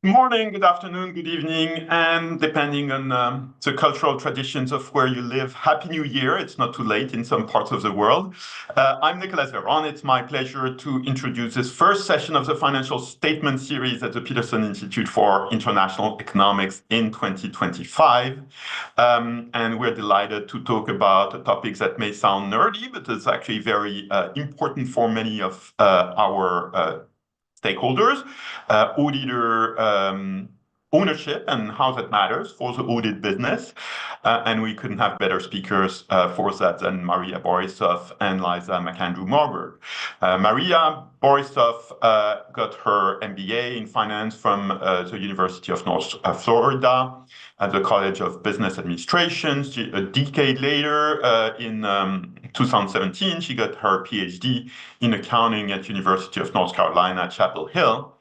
Good morning, good afternoon, good evening, and depending on the cultural traditions of where you live, Happy New Year. It's not too late in some parts of the world. I'm Nicolas Véron. It's my pleasure to introduce this first session of the Financial Statement Series at the Peterson Institute for International Economics in 2025. And we're delighted to talk about topics that may sound nerdy, but it's actually very important for many of our stakeholders, auditor ownership and how that matters for the audit business. And we couldn't have better speakers for that than Maria Borysoff and Liza McAndrew. Maria Borysoff got her MBA in finance from the University of North Florida at the College of Business Administration. A decade later, in 2017, she got her PhD in accounting at University of North Carolina, Chapel Hill.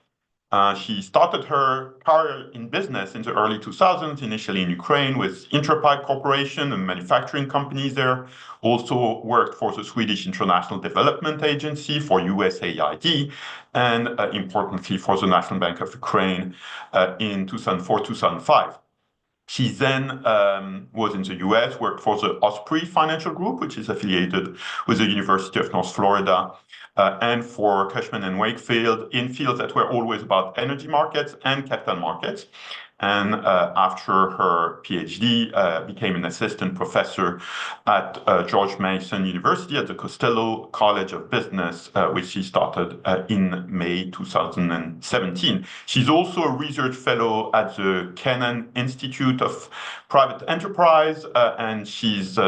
She started her career in business in the early 2000s, initially in Ukraine with Interpipe Corporation and manufacturing companies there. Also worked for the Swedish International Development Agency, for USAID, and importantly for the National Bank of Ukraine in 2004-2005. She then was in the US, worked for the Osprey Financial Group, which is affiliated with the University of North Florida, and for Cushman & Wakefield in fields that were always about energy markets and capital markets. And after her PhD, became an assistant professor at George Mason University at the Costello College of Business, which she started in May 2017. She's also a research fellow at the Kennan Institute of Private Enterprise, and she's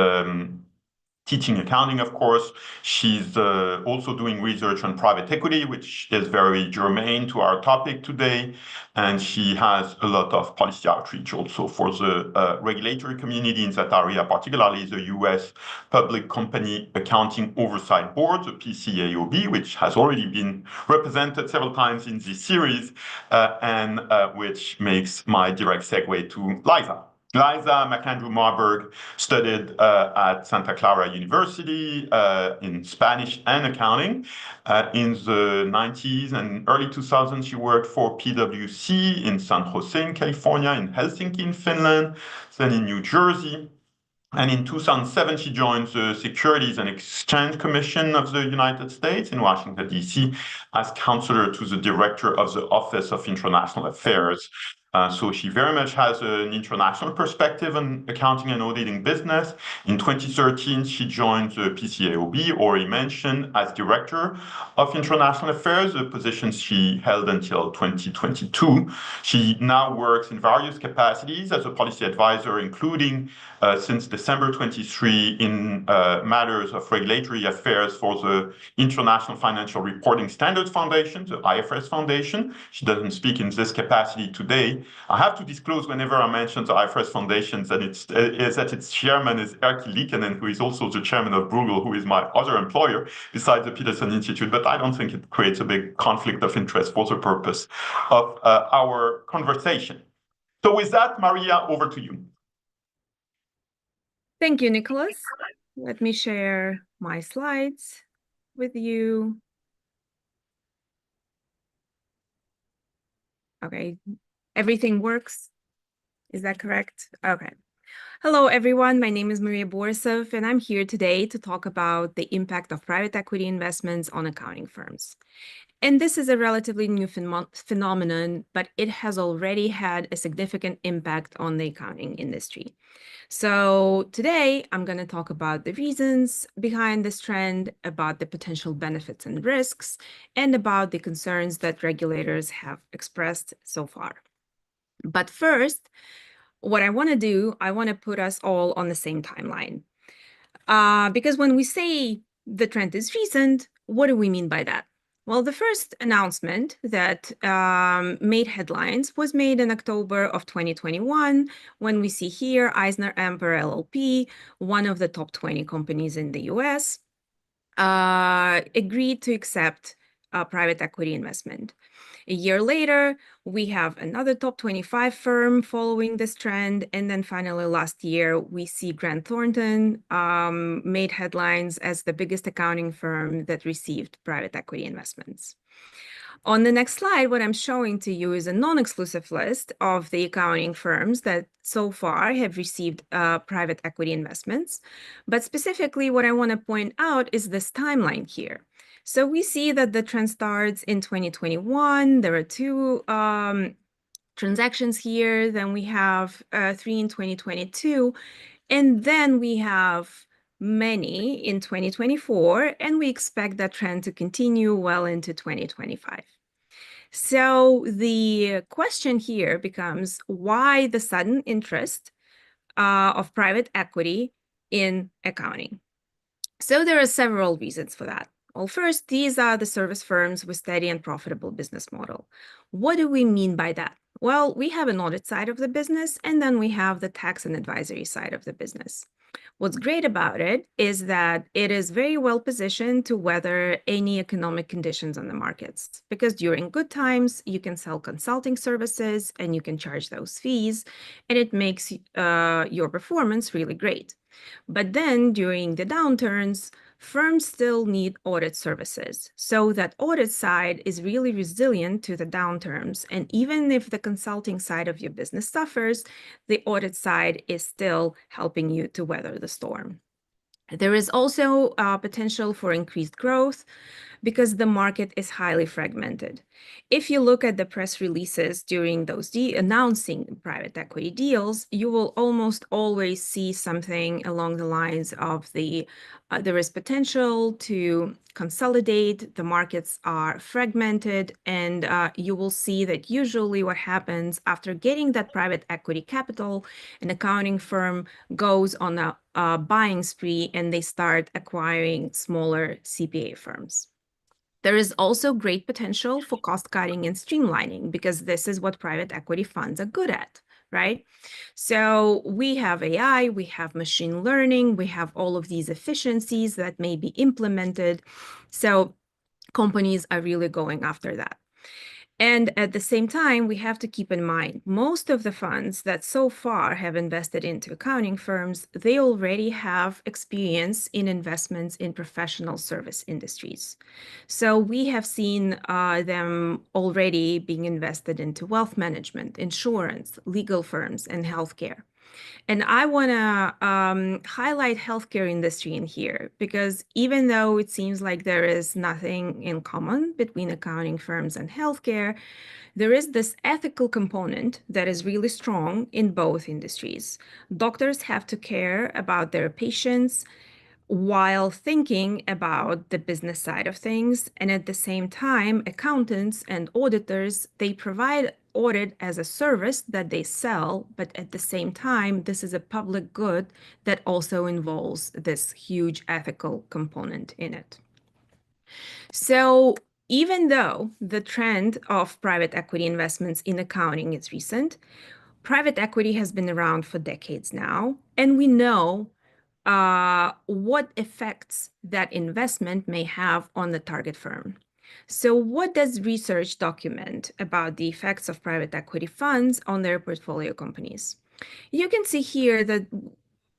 teaching accounting, of course. She's also doing research on private equity, which is very germane to our topic today. And she has a lot of policy outreach also for the regulatory community in that area, particularly the US Public Company Accounting Oversight Board, the PCAOB, which has already been represented several times in this series, and which makes my direct segue to Liza. Liza McAndrew Moberg studied at Santa Clara University in Spanish and accounting. In the 90s and early 2000s, she worked for PwC in San Jose in California, in Helsinki in Finland, then in New Jersey. And in 2007, she joined the Securities and Exchange Commission of the United States in Washington, D.C. as counselor to the director of the Office of International Affairs. So she very much has an international perspective on accounting and auditing business. In 2013, she joined the PCAOB, already mentioned, as Director of International Affairs, a position she held until 2022. She now works in various capacities as a policy advisor, including since December 23 in matters of regulatory affairs for the International Financial Reporting Standards Foundation, the IFRS Foundation. She doesn't speak in this capacity today. I have to disclose whenever I mention the IFRS Foundation that its chairman is Erkki Liikanen, who is also the chairman of Bruegel, who is my other employer besides the Peterson Institute, but I don't think it creates a big conflict of interest for the purpose of our conversation. So with that, Maria, over to you. Thank you, Nicolas. Let me share my slides with you. Okay, everything works. Is that correct? Okay. Hello, everyone. My name is Maria Borysoff, and I'm here today to talk about the impact of private equity investments on accounting firms. And this is a relatively new phenomenon, but it has already had a significant impact on the accounting industry. So today, I'm going to talk about the reasons behind this trend, about the potential benefits and risks, and about the concerns that regulators have expressed so far. But first, what I want to do, I want to put us all on the same timeline. Because when we say the trend is recent, what do we mean by that? Well, the first announcement that made headlines was made in October of 2021, when we see here EisnerAmper LLP, one of the top 20 companies in the US, agreed to accept private equity investment. A year later, we have another top 25 firm following this trend. And then finally, last year, we see Grant Thornton made headlines as the biggest accounting firm that received private equity investments. On the next slide, what I'm showing to you is a non-exclusive list of the accounting firms that so far have received private equity investments. But specifically, what I want to point out is this timeline here. So we see that the trend starts in 2021. There are two transactions here. Then we have 3 in 2022. And then we have many in 2024, and we expect that trend to continue well into 2025. So the question here becomes, why the sudden interest of private equity in accounting? So there are several reasons for that. Well, first, these are the service firms with steady and profitable business model. What do we mean by that? Well, we have an audit side of the business, and then we have the tax and advisory side of the business. What's great about it is that it is very well positioned to weather any economic conditions on the markets, because during good times, you can sell consulting services and you can charge those fees, and it makes your performance really great. But then during the downturns, firms still need audit services. So that audit side is really resilient to the downturns. And even if the consulting side of your business suffers, the audit side is still helping you to weather the storm. There is also potential for increased growth because the market is highly fragmented. If you look at the press releases during those announcing private equity deals, you will almost always see something along the lines of there is potential to consolidate, the markets are fragmented, and you will see that usually what happens after getting that private equity capital, an accounting firm goes on a buying spree and they start acquiring smaller CPA firms. There is also great potential for cost cutting and streamlining because this is what private equity funds are good at, right? So we have AI, we have machine learning, we have all of these efficiencies that may be implemented. So companies are really going after that. And at the same time, we have to keep in mind, most of the funds that so far have invested into accounting firms, they already have experience in investments in professional service industries. So we have seen them already being invested into wealth management, insurance, legal firms, and healthcare. And I want to highlight healthcare industry in here because even though it seems like there is nothing in common between accounting firms and healthcare, there is this ethical component that is really strong in both industries. Doctors have to care about their patients while thinking about the business side of things. And at the same time, accountants and auditors, they provide audit as a service that they sell, but at the same time, this is a public good that also involves this huge ethical component in it. So even though the trend of private equity investments in accounting is recent, private equity has been around for decades now, and we know what effects that investment may have on the target firm. So what does research document about the effects of private equity funds on their portfolio companies? You can see here that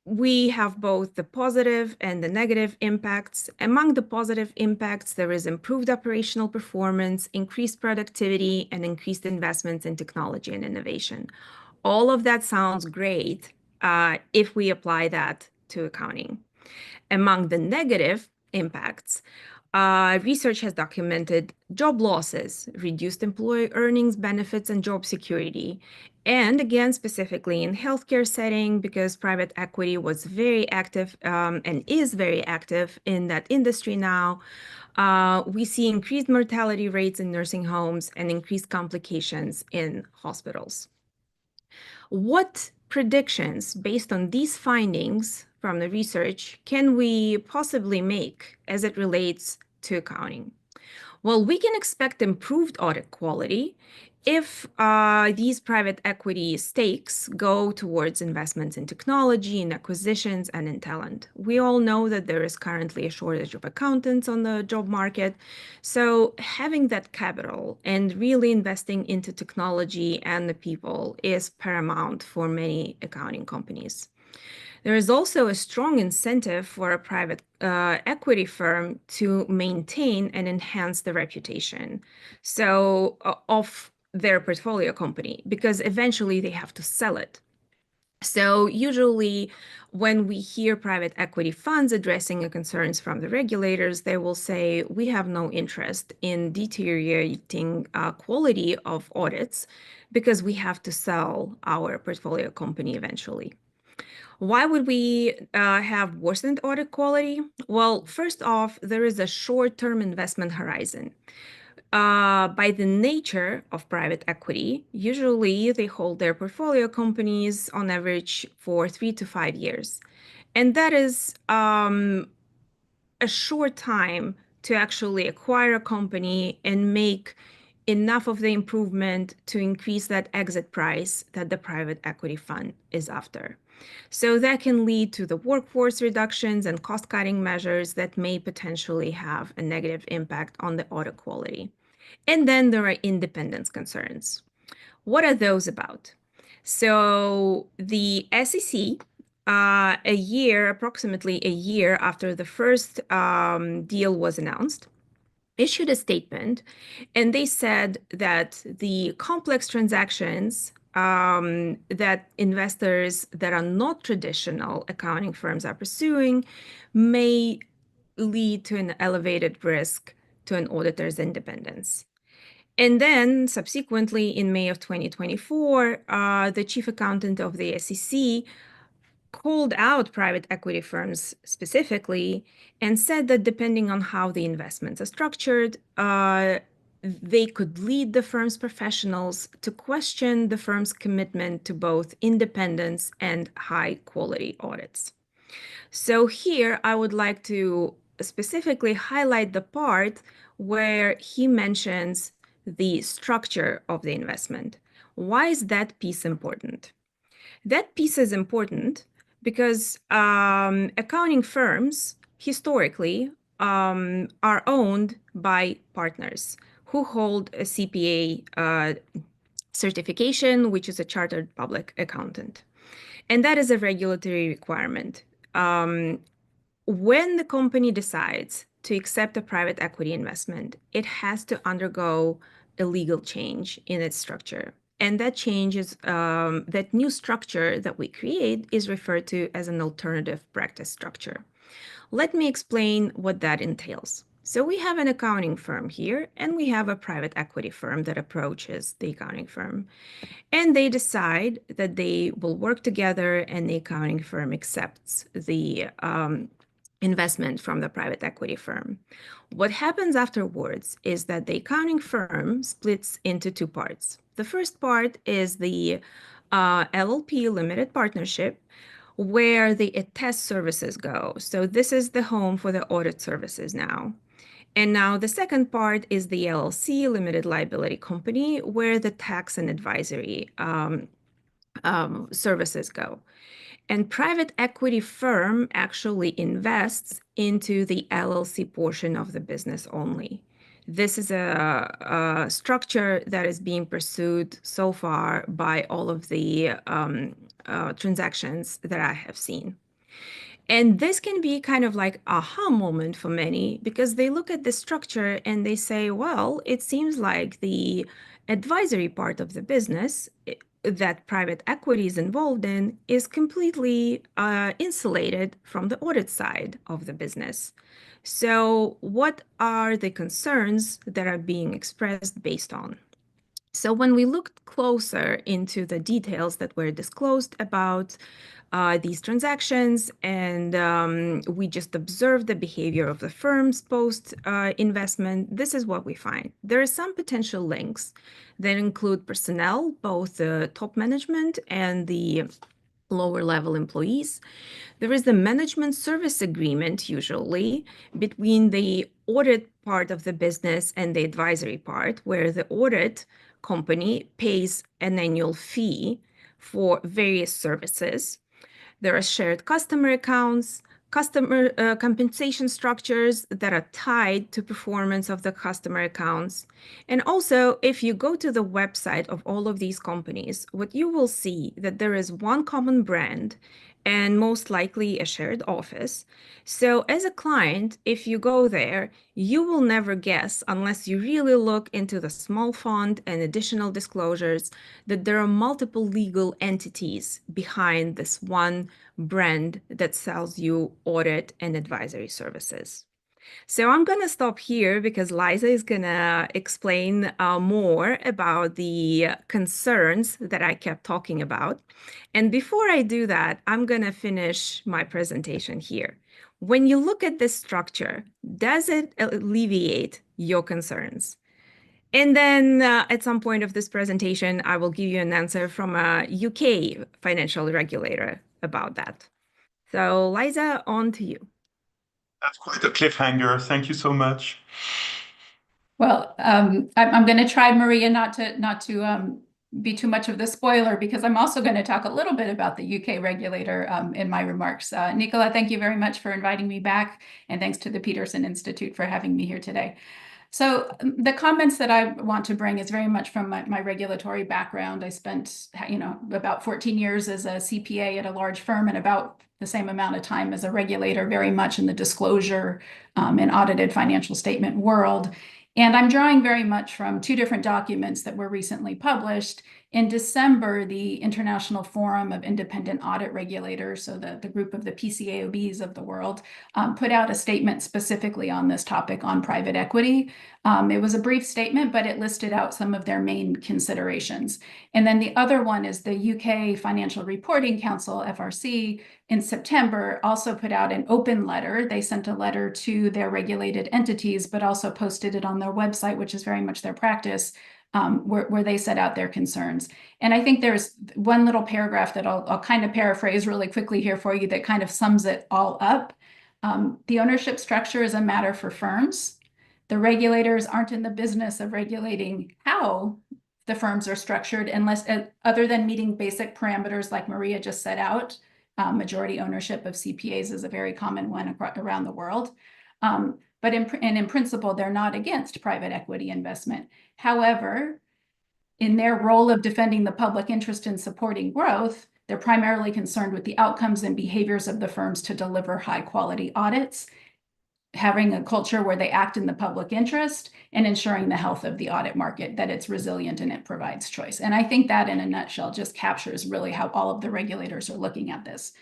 we have both the positive and the negative impacts. Among the positive impacts, there is improved operational performance, increased productivity, and increased investments in technology and innovation. All of that sounds great if we apply that to accounting. Among the negative impacts, research has documented job losses, reduced employee earnings, benefits, and job security. And again, specifically in healthcare setting, because private equity was very active and is very active in that industry now, we see increased mortality rates in nursing homes and increased complications in hospitals. What predictions based on these findings from the research can we possibly make as it relates to accounting? Well, we can expect improved audit quality if these private equity stakes go towards investments in technology, in acquisitions, and in talent. We all know that there is currently a shortage of accountants on the job market. So having that capital and really investing into technology and the people is paramount for many accounting companies. There is also a strong incentive for a private equity firm to maintain and enhance the reputation of their portfolio company, because eventually they have to sell it. So usually when we hear private equity funds addressing the concerns from the regulators, they will say, we have no interest in deteriorating quality of audits because we have to sell our portfolio company eventually. Why would we have worsened audit quality? Well, first off, there is a short-term investment horizon. By the nature of private equity, usually they hold their portfolio companies on average for 3 to 5 years. And that is a short time to actually acquire a company and make enough of the improvement to increase that exit price that the private equity fund is after. So that can lead to the workforce reductions and cost-cutting measures that may potentially have a negative impact on the audit quality. And then there are independence concerns. What are those about? So the SEC, approximately a year after the first deal was announced, issued a statement, and they said that the complex transactions that investors that are not traditional accounting firms are pursuing may lead to an elevated risk to an auditor's independence. And then subsequently, in May of 2024, the chief accountant of the SEC called out private equity firms specifically and said that depending on how the investments are structured, they could lead the firm's professionals to question the firm's commitment to both independence and high-quality audits. So here, I would like to specifically highlight the part where he mentions the structure of the investment. Why is that piece important? That piece is important because accounting firms historically are owned by partners who hold a CPA certification, which is a chartered public accountant. And that is a regulatory requirement. When the company decides to accept a private equity investment, it has to undergo a legal change in its structure. And that change is, that new structure that we create is referred to as an alternative practice structure. Let me explain what that entails. So we have an accounting firm here, and we have a private equity firm that approaches the accounting firm. And they decide that they will work together, and the accounting firm accepts the investment from the private equity firm. What happens afterwards is that the accounting firm splits into two parts. The first part is the LLP limited partnership, where the attest services go. So this is the home for the audit services now. And now the second part is the LLC limited liability company, where the tax and advisory services go. And private equity firm actually invests into the LLC portion of the business only. This is a structure that is being pursued so far by all of the transactions that I have seen. And this can be kind of like aha moment for many, because they look at the structure and they say, well, it seems like the advisory part of the business that private equity is involved in is completely insulated from the audit side of the business. So what are the concerns that are being expressed based on? So when we looked closer into the details that were disclosed about these transactions, and we just observed the behavior of the firms post-investment, this is what we find. There are some potential links that include personnel, both the top management and the lower level employees. There is the management service agreement, usually, between the audit part of the business and the advisory part, where the audit company pays an annual fee for various services. There are shared customer accounts, customer compensation structures that are tied to performance of the customer accounts. And also, if you go to the website of all of these companies, what you will see that there is one common brand and most likely a shared office. So as a client, if you go there, you will never guess, unless you really look into the small font and additional disclosures, that there are multiple legal entities behind this one brand that sells you audit and advisory services. So I'm going to stop here because Liza is going to explain more about the concerns that I kept talking about. And before I do that, I'm going to finish my presentation here. When you look at this structure, does it alleviate your concerns? And then at some point of this presentation, I will give you an answer from a UK financial regulator about that. So Liza, on to you. That's quite a cliffhanger. Thank you so much. Well, I'm going to try, Maria, not to be too much of the spoiler, because I'm also going to talk a little bit about the UK regulator in my remarks. Nicola, thank you very much for inviting me back, and thanks to the Peterson Institute for having me here today. So the comments that I want to bring is very much from my regulatory background. I spent, about 14 years as a CPA at a large firm and about the same amount of time as a regulator, very much in the disclosure and audited financial statement world. And I'm drawing very much from two different documents that were recently published. In December, the International Forum of Independent Audit Regulators, so the group of the PCAOBs of the world, put out a statement specifically on this topic on private equity. It was a brief statement, but it listed out some of their main considerations. And then the other one is the UK Financial Reporting Council, FRC, in September also put out an open letter. They sent a letter to their regulated entities, but also posted it on their website, which is very much their practice, where they set out their concerns. And I think there's one little paragraph that I'll kind of paraphrase really quickly here for you that kind of sums it all up. The ownership structure is a matter for firms. The regulators aren't in the business of regulating how the firms are structured unless, other than meeting basic parameters like Maria just set out. Majority ownership of CPAs is a very common one around the world. But in principle, they're not against private equity investment. However, in their role of defending the public interest in supporting growth, they're primarily concerned with the outcomes and behaviors of the firms to deliver high quality audits, having a culture where they act in the public interest, and ensuring the health of the audit market, that it's resilient and it provides choice. And I think that in a nutshell just captures really how all of the regulators are looking at this.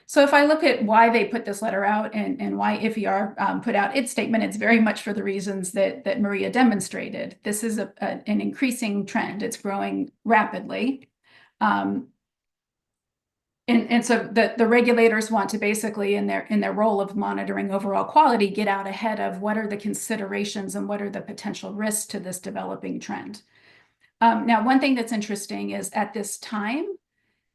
So if I look at why they put this letter out and why IFER put out its statement, it's very much for the reasons that Maria demonstrated. This is an increasing trend. It's growing rapidly. And so the regulators want to basically, in their role of monitoring overall quality, get out ahead of what are the considerations and what are the potential risks to this developing trend. Now, one thing that's interesting is at this time,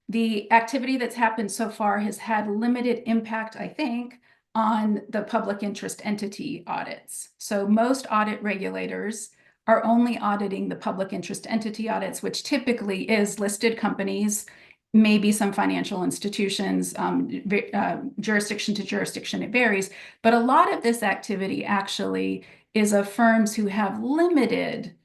the activity that's happened so far has had limited impact, I think, on the public interest entity audits. So most audit regulators are only auditing the public interest entity audits, which typically is listed companies, maybe some financial institutions, jurisdiction to jurisdiction, it varies. But a lot of this activity actually is of firms who have limited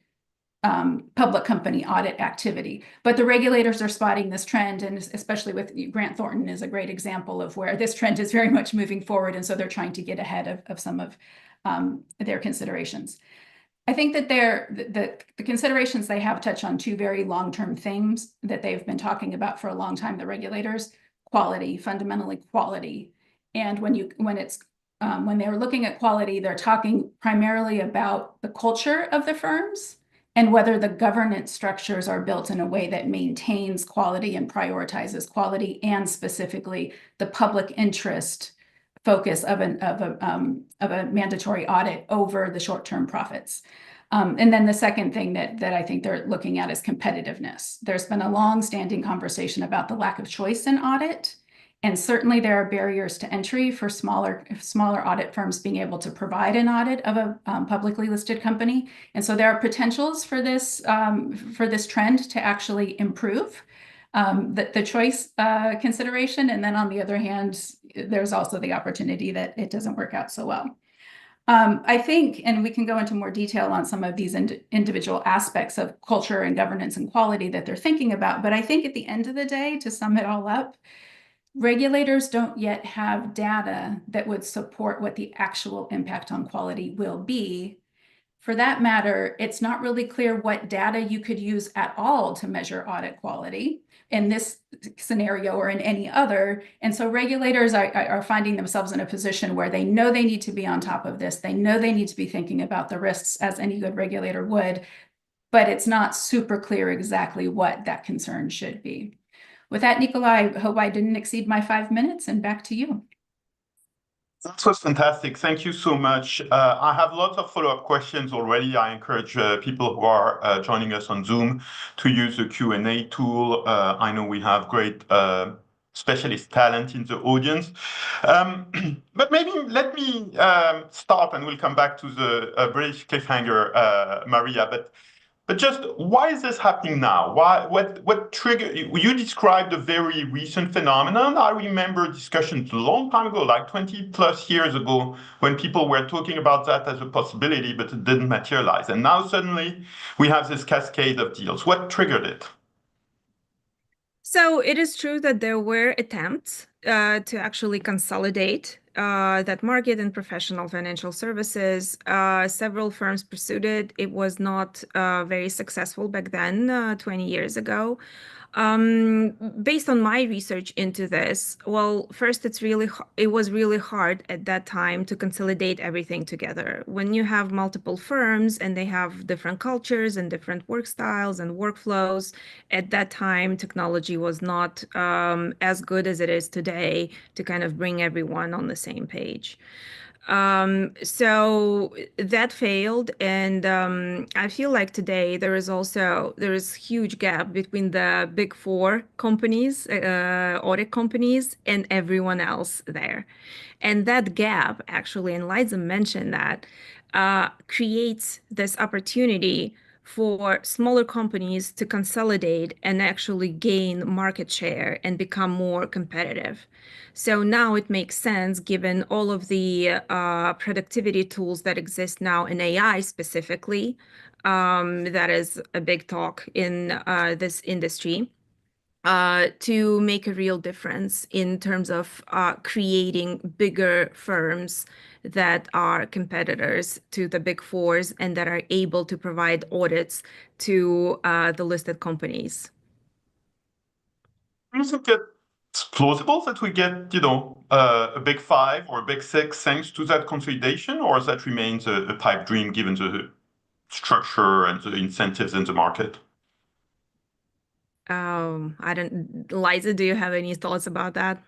public company audit activity. But the regulators are spotting this trend, and especially with Grant Thornton is a great example of where this trend is very much moving forward. And so they're trying to get ahead of some of their considerations. I think that the considerations they have touch on two very long-term themes that they've been talking about for a long time, the regulators: quality, fundamentally quality. And when they're looking at quality, they're talking primarily about the culture of the firms and whether the governance structures are built in a way that maintains quality and prioritizes quality, and specifically the public interest focus of a mandatory audit over the short-term profits. And then the second thing that I think they're looking at is competitiveness. There's been a long-standing conversation about the lack of choice in audit, And certainly there are barriers to entry for smaller audit firms being able to provide an audit of a publicly listed company. And so there are potentials for this trend to actually improve the choice consideration. And then on the other hand, there's also the opportunity that it doesn't work out so well. I think, and we can go into more detail on some of these individual aspects of culture and governance and quality that they're thinking about, but I think at the end of the day, to sum it all up, regulators don't yet have data that would support what the actual impact on quality will be. For that matter, it's not really clear what data you could use at all to measure audit quality in this scenario or in any other. And so regulators are finding themselves in a position where they know they need to be on top of this. They know they need to be thinking about the risks as any good regulator would, but it's not super clear exactly what that concern should be. With that, Nicola, I hope I didn't exceed my 5 minutes, and back to you. That was fantastic. Thank you so much. I have lots of follow-up questions already. I encourage people who are joining us on Zoom to use the Q&A tool. I know we have great specialist talent in the audience. But maybe let me start, and we'll come back to the British cliffhanger, Maria. But just why is this happening now? What triggered? You described a very recent phenomenon. I remember discussions a long time ago, like 20 plus years ago, when people were talking about that as a possibility, but it didn't materialize. And now suddenly we have this cascade of deals. What triggered it? So it is true that there were attempts to actually consolidate that market in professional financial services. Several firms pursued it. It was not very successful back then, 20 years ago. Based on my research into this, well, first, it was really hard at that time to consolidate everything together. When you have multiple firms and they have different cultures and different work styles and workflows, at that time, technology was not as good as it is today to kind of bring everyone on the same page. So that failed, and I feel like today there is huge gap between the big four companies, audit companies, and everyone else there. And that gap, actually, and Liza mentioned that, creates this opportunity for smaller companies to consolidate and actually gain market share and become more competitive. So now it makes sense, given all of the productivity tools that exist now in AI specifically, that is a big talk in this industry, to make a real difference in terms of creating bigger firms that are competitors to the big fours and that are able to provide audits to the listed companies. Do you think it's plausible that we get, a big five or a big six thanks to that consolidation, or does that remains a pipe dream given the structure and the incentives in the market? Liza, do you have any thoughts about that?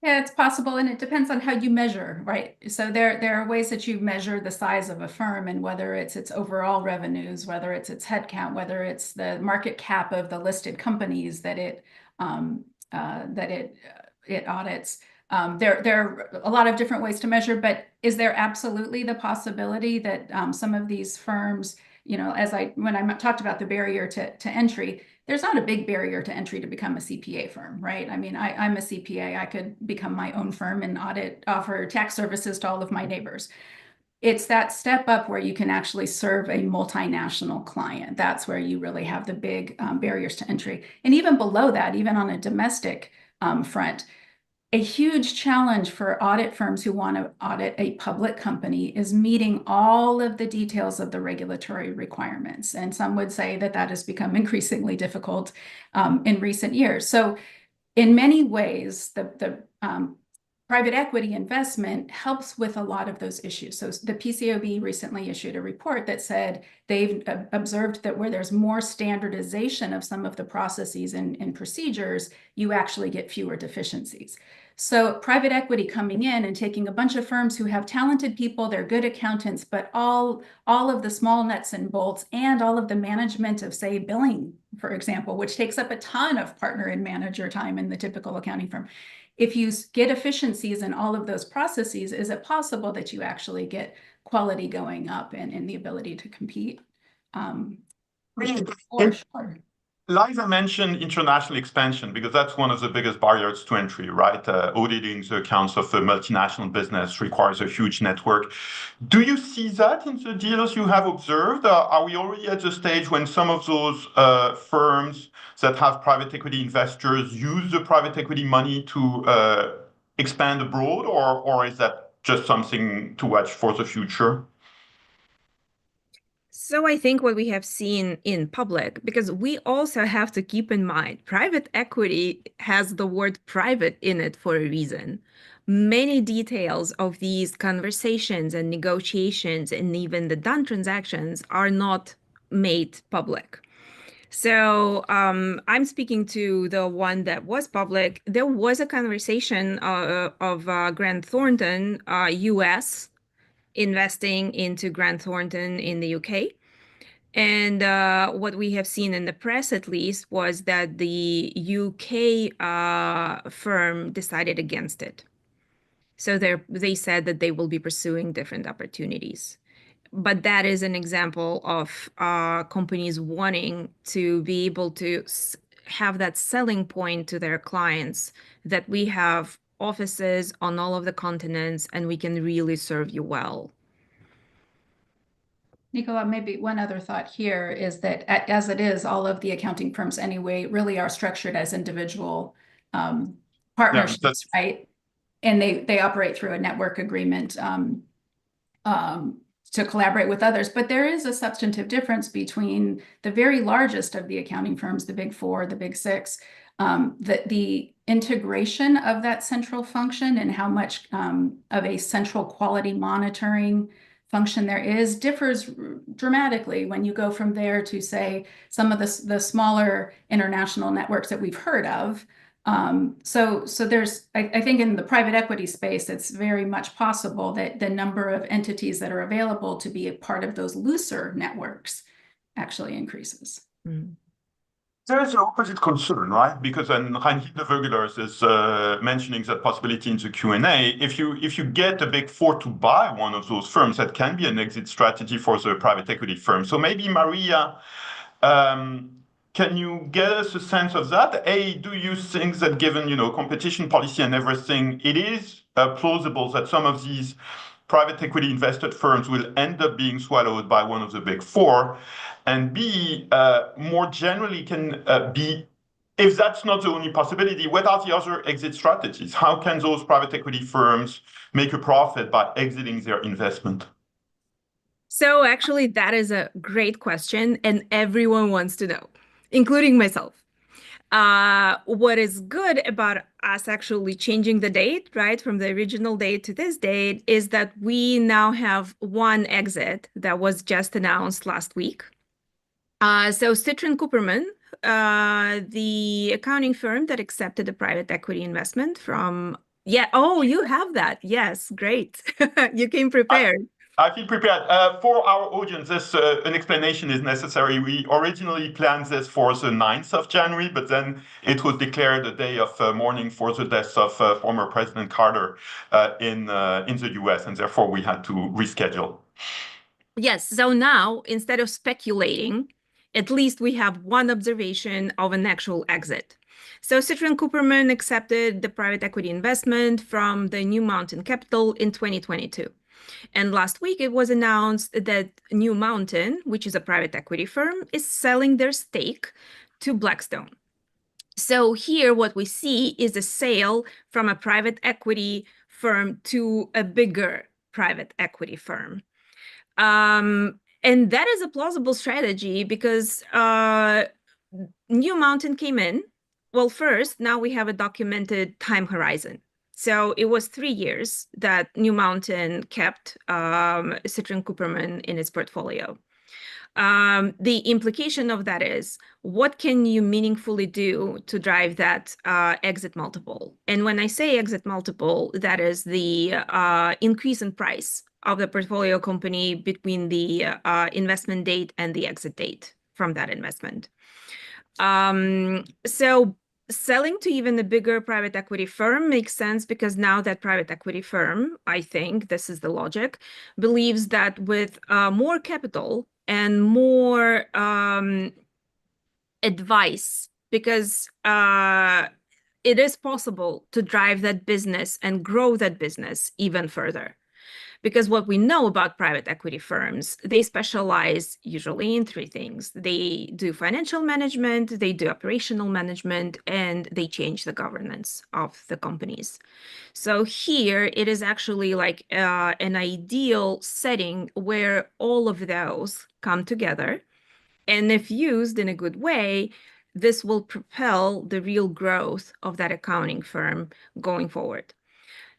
Yeah, it's possible, and it depends on how you measure, right? So there are ways that you measure the size of a firm, and whether it's its overall revenues, whether it's its headcount, whether it's the market cap of the listed companies that it audits. There are a lot of different ways to measure, but is there absolutely the possibility that some of these firms, when I talked about the barrier to entry, there's not a big barrier to entry to become a CPA firm, right? I mean, I'm a CPA. I could become my own firm and offer tax services to all of my neighbors. It's that step up where you can actually serve a multinational client. That's where you really have the big barriers to entry. And even below that, even on a domestic front, a huge challenge for audit firms who want to audit a public company is meeting all of the details of the regulatory requirements. And some would say that has become increasingly difficult in recent years. So in many ways, the private equity investment helps with a lot of those issues. So the PCAOB recently issued a report that said they've observed that where there's more standardization of some of the processes and procedures, you actually get fewer deficiencies. So private equity coming in and taking a bunch of firms who have talented people, they're good accountants, but all of the small nuts and bolts and all of the management of, say, billing, for example, which takes up a ton of partner and manager time in the typical accounting firm, if you get efficiencies in all of those processes, is it possible that you actually get quality going up and the ability to compete? For sure. Liza mentioned international expansion because that's one of the biggest barriers to entry, right? Auditing the accounts of a multinational business requires a huge network. Do you see that in the deals you have observed? Are we already at the stage when some of those firms that have private equity investors use the private equity money to expand abroad, or is that just something to watch for the future? So I think what we have seen in public, because we also have to keep in mind, private equity has the word private in it for a reason. Many details of these conversations and negotiations and even the done transactions are not made public. So I'm speaking to the one that was public. There was a conversation of Grant Thornton, US, investing into Grant Thornton in the UK. And what we have seen in the press, at least, was that the UK firm decided against it. So they said that they will be pursuing different opportunities. But that is an example of companies wanting to be able to have that selling point to their clients, that we have offices on all of the continents and we can really serve you well. Nicola, maybe one other thought here is that as it is, all of the accounting firms anyway really are structured as individual partnerships, right? And they operate through a network agreement to collaborate with others. But there is a substantive difference between the very largest of the accounting firms, the Big Four, the Big Six, the integration of that central function and how much of a central quality monitoring function there is differs dramatically when you go from there to, say, some of the smaller international networks that we've heard of. So there's, I think in the private equity space, it's very much possible that the number of entities that are available to be a part of those looser networks actually increases. Mm. There is an opposite concern, right? Because when Nykyforovych is mentioning that possibility in the Q&A, if you get a Big Four to buy one of those firms, that can be an exit strategy for the private equity firm. So maybe Maria, can you get us a sense of that? Do you think that given competition policy and everything, it is plausible that some of these private equity invested firms will end up being swallowed by one of the Big Four? And B, more generally, if that's not the only possibility, what are the other exit strategies? How can those private equity firms make a profit by exiting their investment? So actually, that is a great question, and everyone wants to know, including myself. What is good about us actually changing the date, right, from the original date to this date, is that we now have one exit that was just announced last week. So Citrin Cooperman, the accounting firm that accepted a private equity investment from, you have that. Yes, great. You came prepared. I feel prepared. For our audience, an explanation is necessary. We originally planned this for the 9th of January, but then it was declared a day of mourning for the death of former President Carter in the US, and therefore we had to reschedule. Yes, so now, instead of speculating, at least we have one observation of an actual exit. So Citrin Cooperman accepted the private equity investment from the New Mountain Capital in 2022. And last week, it was announced that New Mountain, which is a private equity firm, is selling their stake to Blackstone. So here, what we see is a sale from a private equity firm to a bigger private equity firm. And that is a plausible strategy because New Mountain came in. Well, first, now we have a documented time horizon. So it was 3 years that New Mountain kept Citrin Cooperman in its portfolio. The implication of that is, what can you meaningfully do to drive that exit multiple? And when I say exit multiple, that is the increase in price of the portfolio company between the investment date and the exit date from that investment. So selling to even a bigger private equity firm makes sense because now that private equity firm, I think this is the logic, believes that with more capital and more advice, because it is possible to drive that business and grow that business even further. Because what we know about private equity firms, they specialize usually in three things. They do financial management, they do operational management, and they change the governance of the companies. So here it is actually like an ideal setting where all of those come together. And if used in a good way, this will propel the real growth of that accounting firm going forward.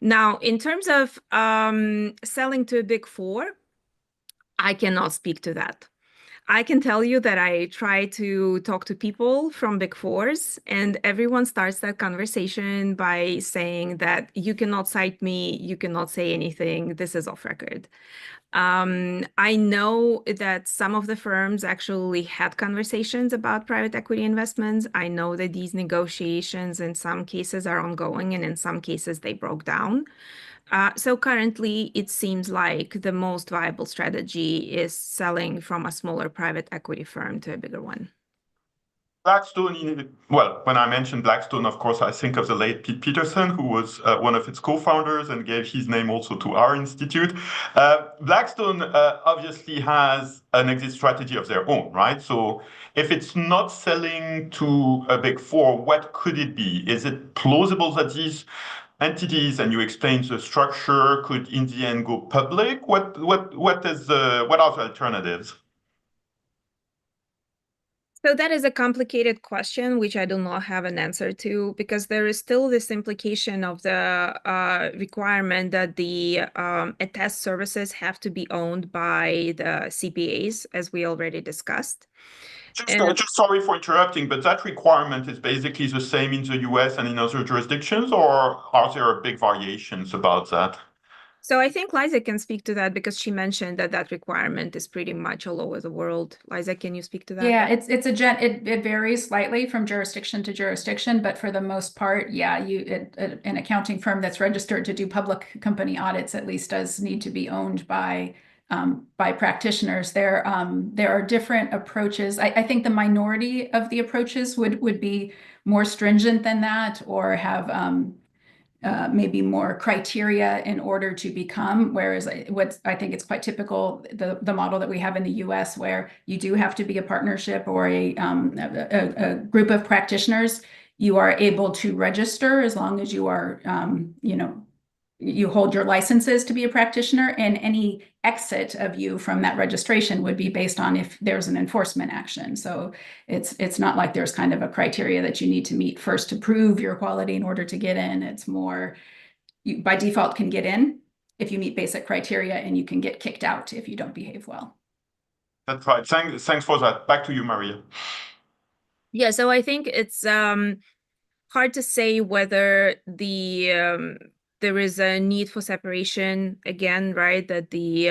Now, in terms of selling to a Big Four, I cannot speak to that. I can tell you that I try to talk to people from Big Fours, and everyone starts that conversation by saying that you cannot cite me, you cannot say anything, this is off record. I know that some of the firms actually had conversations about private equity investments. I know that these negotiations in some cases are ongoing, and in some cases they broke down. So currently, it seems like the most viable strategy is selling from a smaller private equity firm to a bigger one. Blackstone, well, when I mention Blackstone, of course, I think of the late Pete Peterson, who was one of its co-founders and gave his name also to our institute. Blackstone obviously has an exit strategy of their own, right? So if it's not selling to a Big Four, what could it be? Is it plausible that these entities, and you explained the structure, could in the end go public? What are the alternatives? So that is a complicated question, which I do not have an answer to, because there is still this implication of the requirement that the attest services have to be owned by the CPAs, as we already discussed. Just sorry for interrupting, but that requirement is basically the same in the US and in other jurisdictions, or are there big variations about that? So I think Liza can speak to that because she mentioned that that requirement is pretty much all over the world. Liza, can you speak to that? Yeah, it varies slightly from jurisdiction to jurisdiction, but for the most part, yeah, an accounting firm that's registered to do public company audits at least does need to be owned by practitioners. There are different approaches. I think the minority of the approaches would be more stringent than that, or have maybe more criteria in order to become, whereas what I think it's quite typical, the model that we have in the US, where you do have to be a partnership or a group of practitioners. You are able to register as long as you are, you hold your licenses to be a practitioner, and any exit of you from that registration would be based on if there's an enforcement action. So it's not like there's kind of a criteria that you need to meet first to prove your quality in order to get in. It's more, you by default can get in if you meet basic criteria, and you can get kicked out if you don't behave well. That's right. Thanks for that. Back to you, Maria. Yeah, so I think it's hard to say whether there is a need for separation again, right? That the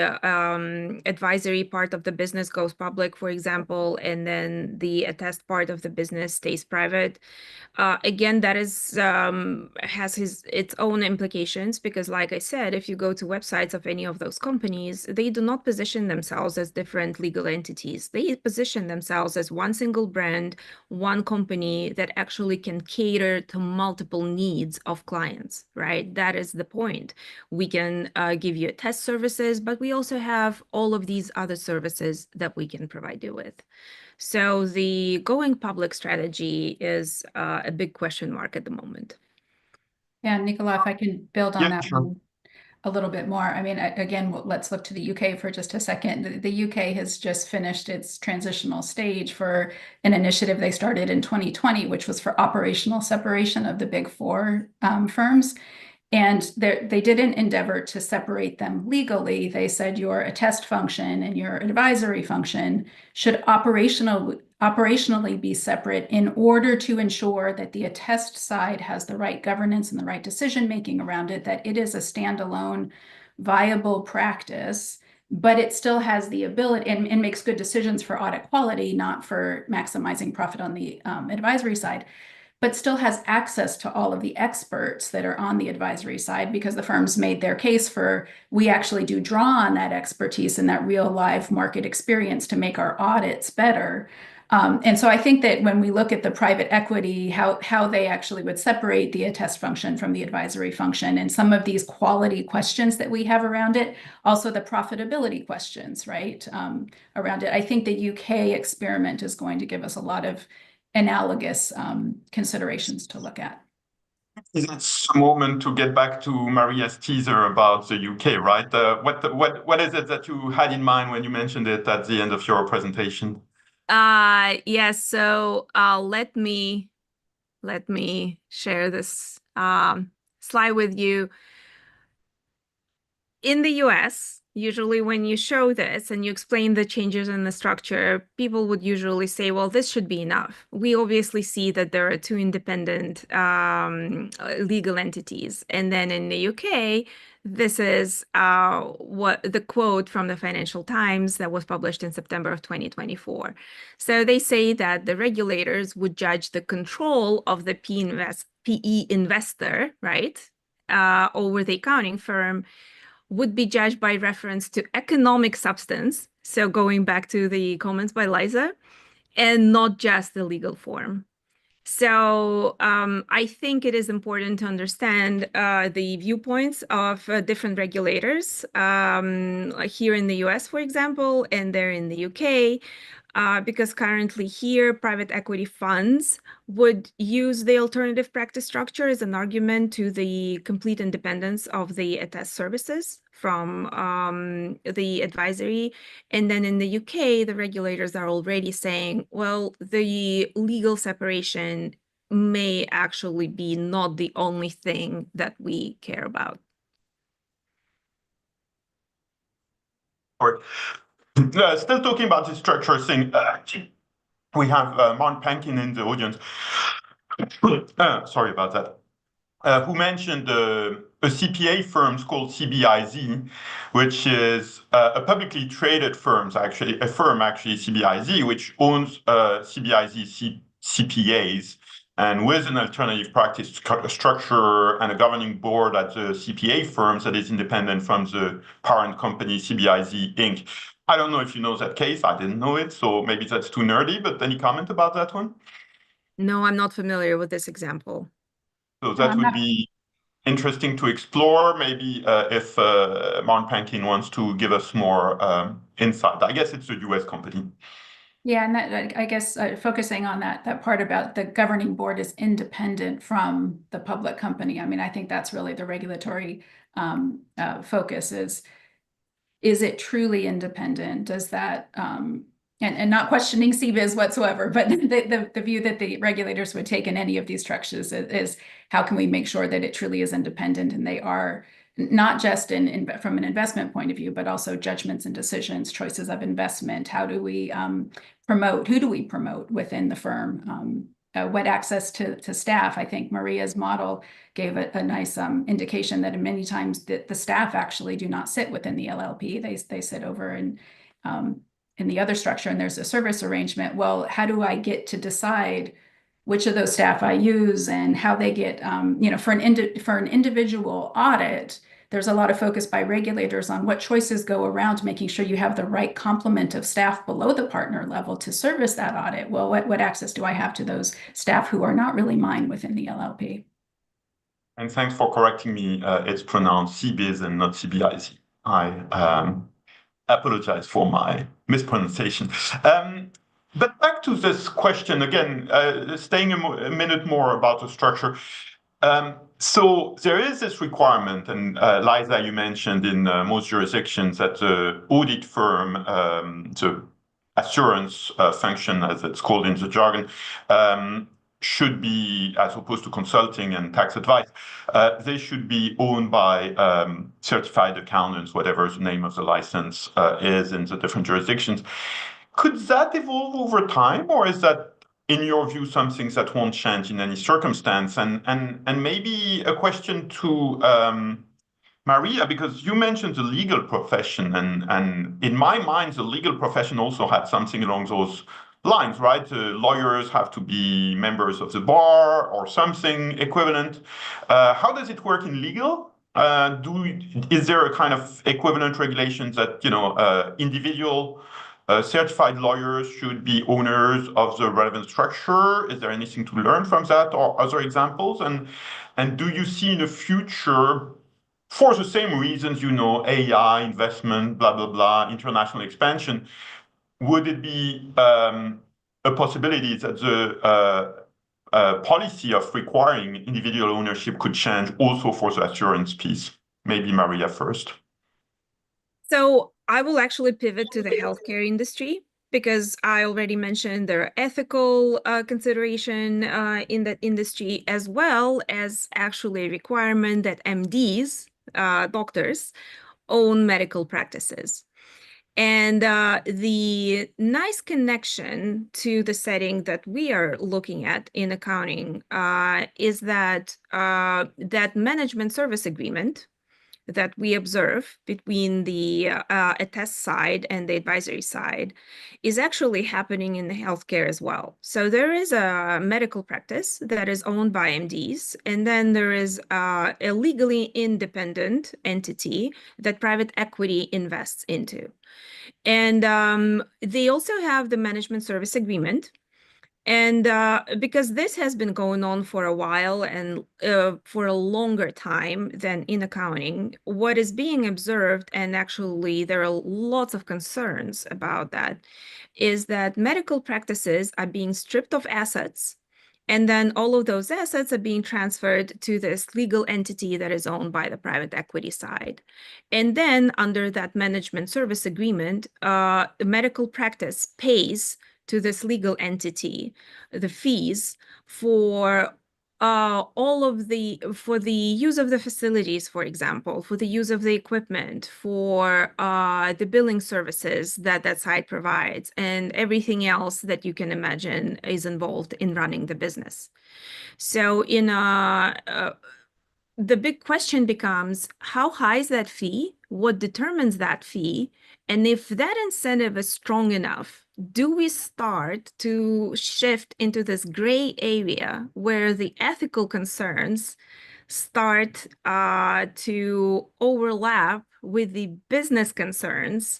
advisory part of the business goes public, for example, and then the attest part of the business stays private. Again, that is has its own implications, because like I said, if you go to websites of any of those companies, they do not position themselves as different legal entities. They position themselves as one single brand, one company that actually can cater to multiple needs of clients, right? That is the point. We can give you attest services, but we also have all of these other services that we can provide you with. So the going public strategy is a big question mark at the moment. Yeah, Nicolas, if I can build on that sure. one a little bit more. I mean, again, let's look to the UK for just a second. The UK has just finished its transitional stage for an initiative they started in 2020, which was for operational separation of the Big Four firms. And they didn't endeavor to separate them legally. They said your attest function and your advisory function should operationally be separate in order to ensure that the attest side has the right governance and the right decision-making around it, that it is a standalone, viable practice, but it still has the ability and makes good decisions for audit quality, not for maximizing profit on the advisory side. but still has access to all of the experts that are on the advisory side because the firms made their case for, we actually do draw on that expertise and that real live market experience to make our audits better. And so I think that when we look at the private equity, how they actually would separate the attest function from the advisory function, and some of these quality questions that we have around it, also the profitability questions, right, around it. I think the UK experiment is going to give us a lot of analogous considerations to look at. It's a moment to get back to Maria's teaser about the UK, right? What is it that you had in mind when you mentioned it at the end of your presentation? Yes, so let me share this slide with you. In the US, usually when you show this and you explain the changes in the structure, people would usually say, well, this should be enough. We obviously see that there are two independent legal entities. And then in the UK, this is what the quote from the Financial Times that was published in September of 2024. So they say that the regulators would judge the control of the PE investor, right, over the accounting firm, would be judged by reference to economic substance, so going back to the comments by Liza, and not just the legal form. So I think it is important to understand the viewpoints of different regulators here in the US, for example, and there in the UK. Because currently here, private equity funds would use the alternative practice structure as an argument to the complete independence of the attest services from the advisory. And then in the UK, the regulators are already saying, well, the legal separation may actually be not the only thing that we care about. Still talking about the structure thing, we have Mark Pankin in the audience. Sorry about that. Who mentioned a CPA firm called CBIZ, which is a publicly traded firm, CBIZ, which owns CBIZ CPAs, and with an alternative practice structure and a governing board at the CPA firms that is independent from the parent company CBIZ Inc. I don't know if you know that case. I didn't know it, so maybe that's too nerdy, but any comment about that one? No, I'm not familiar with this example. So that would be interesting to explore, maybe if Mark Pankin wants to give us more insight. I guess it's a US company. Yeah, and that, I guess focusing on that part about the governing board is independent from the public company. I mean, I think that's really the regulatory focus is it truly independent? Does that, and not questioning CBIZ whatsoever, but the view that the regulators would take in any of these structures is how can we make sure that it truly is independent and they are not just from an investment point of view, but also judgments and decisions, choices of investment. How do we promote? Who do we promote within the firm? What access to staff? I think Maria's model gave a nice indication that many times the staff actually do not sit within the LLP. They sit over in the other structure, and there's a service arrangement. Well, how do I get to decide which of those staff I use and how they get, for an individual audit, there's a lot of focus by regulators on what choices go around making sure you have the right complement of staff below the partner level to service that audit. Well, what access do I have to those staff who are not really mine within the LLP? And thanks for correcting me. It's pronounced CBIZ and not CBIZ. I apologize for my mispronunciation. But back to this question again, staying a minute more about the structure. So there is this requirement, and Liza, you mentioned in most jurisdictions that the audit firm, the assurance function, as it's called in the jargon, should be, as opposed to consulting and tax advice, they should be owned by certified accountants, whatever the name of the license is in the different jurisdictions. Could that evolve over time, or is that, in your view, something that won't change in any circumstance? And maybe a question to Maria, because you mentioned the legal profession, and in my mind, the legal profession also had something along those lines, right? Lawyers have to be members of the bar or something equivalent. How does it work in legal? Is there a kind of equivalent regulations that, individual certified lawyers should be owners of the relevant structure? Is there anything to learn from that or other examples? And do you see in the future, for the same reasons, AI, investment, blah, blah, blah, international expansion, would it be a possibility that the policy of requiring individual ownership could change also for the assurance piece? Maybe Maria first. So I will actually pivot to the healthcare industry because I already mentioned there are ethical consideration in that industry, as well as actually a requirement that MDs, doctors, own medical practices. And the nice connection to the setting that we are looking at in accounting is that that management service agreement that we observe between the attest side and the advisory side is actually happening in the healthcare as well. So there is a medical practice that is owned by MDs, and then there is a legally independent entity that private equity invests into. And they also have the management service agreement. And because this has been going on for a while and for a longer time than in accounting, what is being observed, and actually there are lots of concerns about that, is that medical practices are being stripped of assets, and then all of those assets are being transferred to this legal entity that is owned by the private equity side. And then under that management service agreement, the medical practice pays to this legal entity the fees for for the use of the facilities, for example, for the use of the equipment, for the billing services that that site provides, and everything else that you can imagine is involved in running the business. So the big question becomes, how high is that fee? What determines that fee? And if that incentive is strong enough, do we start to shift into this gray area where the ethical concerns start to overlap with the business concerns,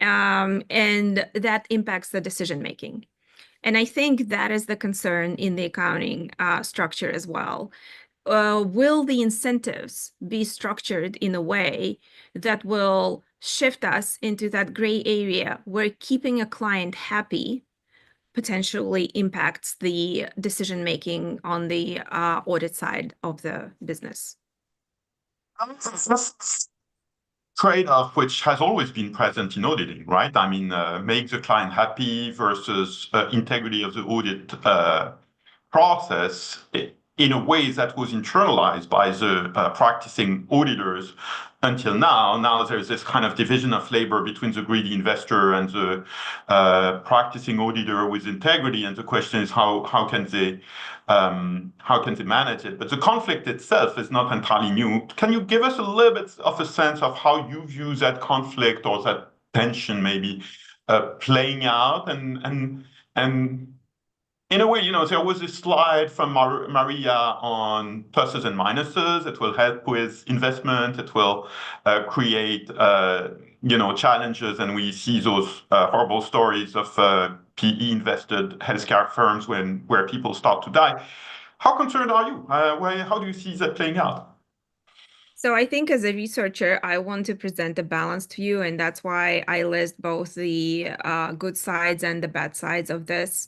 and that impacts the decision making? And I think that is the concern in the accounting structure as well. Will the incentives be structured in a way that will shift us into that gray area where keeping a client happy potentially impacts the decision making on the audit side of the business? That's trade-off which has always been present in auditing, right? I mean, make the client happy versus integrity of the audit process in a way that was internalized by the practicing auditors until now. Now there's this kind of division of labor between the greedy investor and the practicing auditor with integrity, and the question is how can they manage it? But the conflict itself is not entirely new. Can you give us a little bit of a sense of how you view that conflict or that tension maybe playing out? And in a way, there was this slide from Maria on pluses and minuses. It will help with investment. It will create, challenges. And we see those horrible stories of PE invested healthcare firms where people start to die. How concerned are you? How do you see that playing out? So I think as a researcher, I want to present a balanced view, and that's why I list both the good sides and the bad sides of this.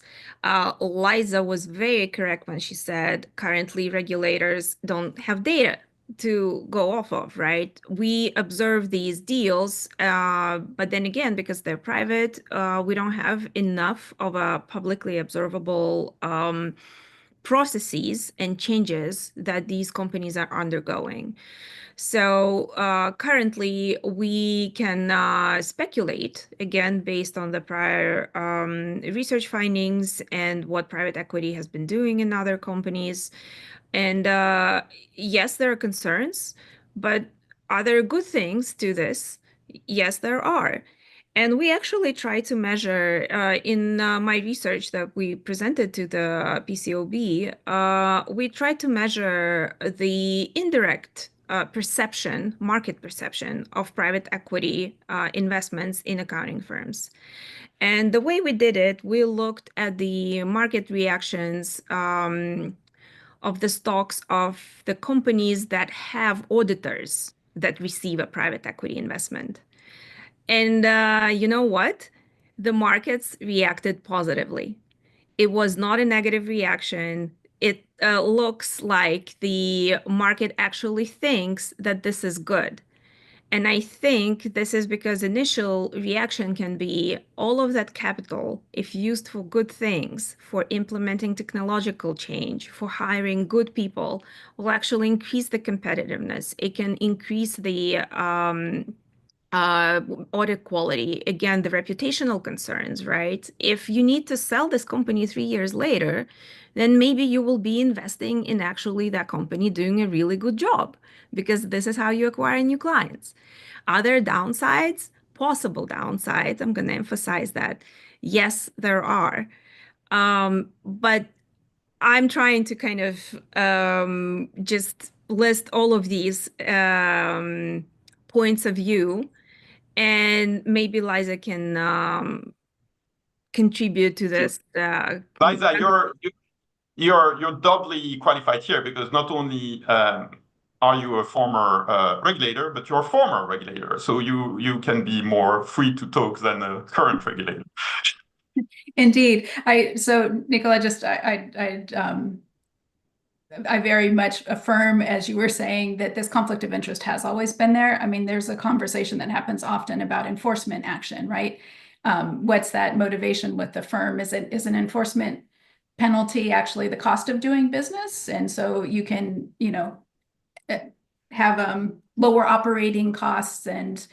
Liza was very correct when she said currently regulators don't have data to go off of, right? We observe these deals, but then again, because they're private, we don't have enough of a publicly observable processes and changes that these companies are undergoing. So currently, we can speculate, again, based on the prior research findings and what private equity has been doing in other companies. And yes, there are concerns, but are there good things to this? Yes, there are. And we actually try to measure in my research that we presented to the PCOB, we tried to measure the indirect perception, market perception of private equity investments in accounting firms. And the way we did it, we looked at the market reactions of the stocks of the companies that have auditors that receive a private equity investment. And you know what? The markets reacted positively. It was not a negative reaction. It looks like the market actually thinks that this is good. And I think this is because initial reaction can be all of that capital, if used for good things, for implementing technological change, for hiring good people, will actually increase the competitiveness. It can increase the audit quality, again, the reputational concerns, right? If you need to sell this company 3 years later, then maybe you will be investing in actually that company doing a really good job, because this is how you acquire new clients. Other downsides, possible downsides, I'm going to emphasize that. Yes, there are. But I'm trying to kind of just list all of these points of view, and maybe Liza can contribute to this. Liza, you're doubly qualified here because not only are you a former regulator, but you're a former regulator, so you can be more free to talk than a current regulator. Indeed. So Nicola, I very much affirm, as you were saying, that this conflict of interest has always been there. I mean, there's a conversation that happens often about enforcement action, right? What's that motivation with the firm? Is an enforcement penalty actually the cost of doing business? And so you can, have lower operating costs and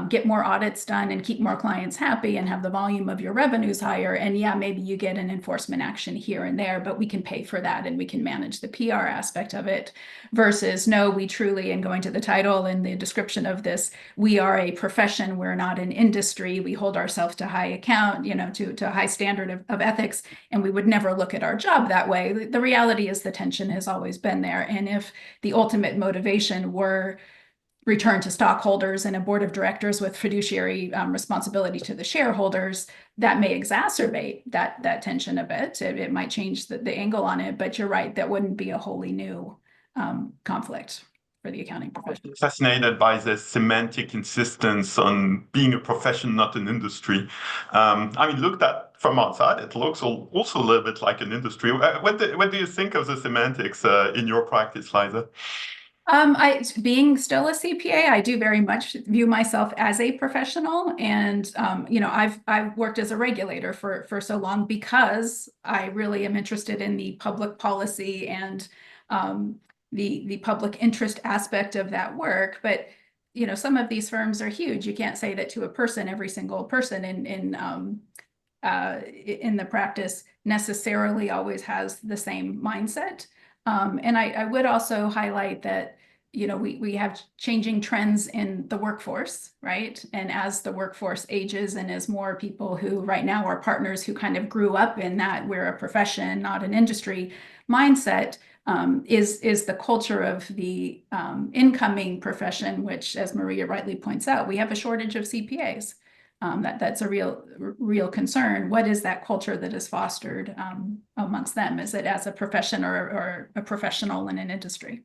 get more audits done and keep more clients happy and have the volume of your revenues higher. And yeah, maybe you get an enforcement action here and there, but we can pay for that and we can manage the PR aspect of it. Versus, no, we truly, and going to the title and the description of this, we are a profession, we're not an industry. We hold ourselves to high account, to a high standard of ethics, and we would never look at our job that way. The reality is the tension has always been there. And if the ultimate motivation were return to stockholders and a board of directors with fiduciary responsibility to the shareholders, that may exacerbate that tension a bit. It might change the angle on it, but you're right, that wouldn't be a wholly new conflict for the accounting profession. I'm fascinated by the semantic insistence on being a profession, not an industry. I mean, looked at from outside, it looks also a little bit like an industry. What do you think of the semantics in your practice, Liza? Being still a CPA, I do very much view myself as a professional, and I've worked as a regulator for so long because I really am interested in the public policy and the public interest aspect of that work. But some of these firms are huge. You can't say that to a person, every single person in the practice necessarily always has the same mindset. And I would also highlight that, we have changing trends in the workforce, right? And as the workforce ages and as more people who right now are partners who kind of grew up in that we're a profession, not an industry mindset, is the culture of the incoming profession, which, as Maria rightly points out, we have a shortage of CPAs. That's a real concern. What is that culture that is fostered amongst them? Is it as a profession or a professional in an industry?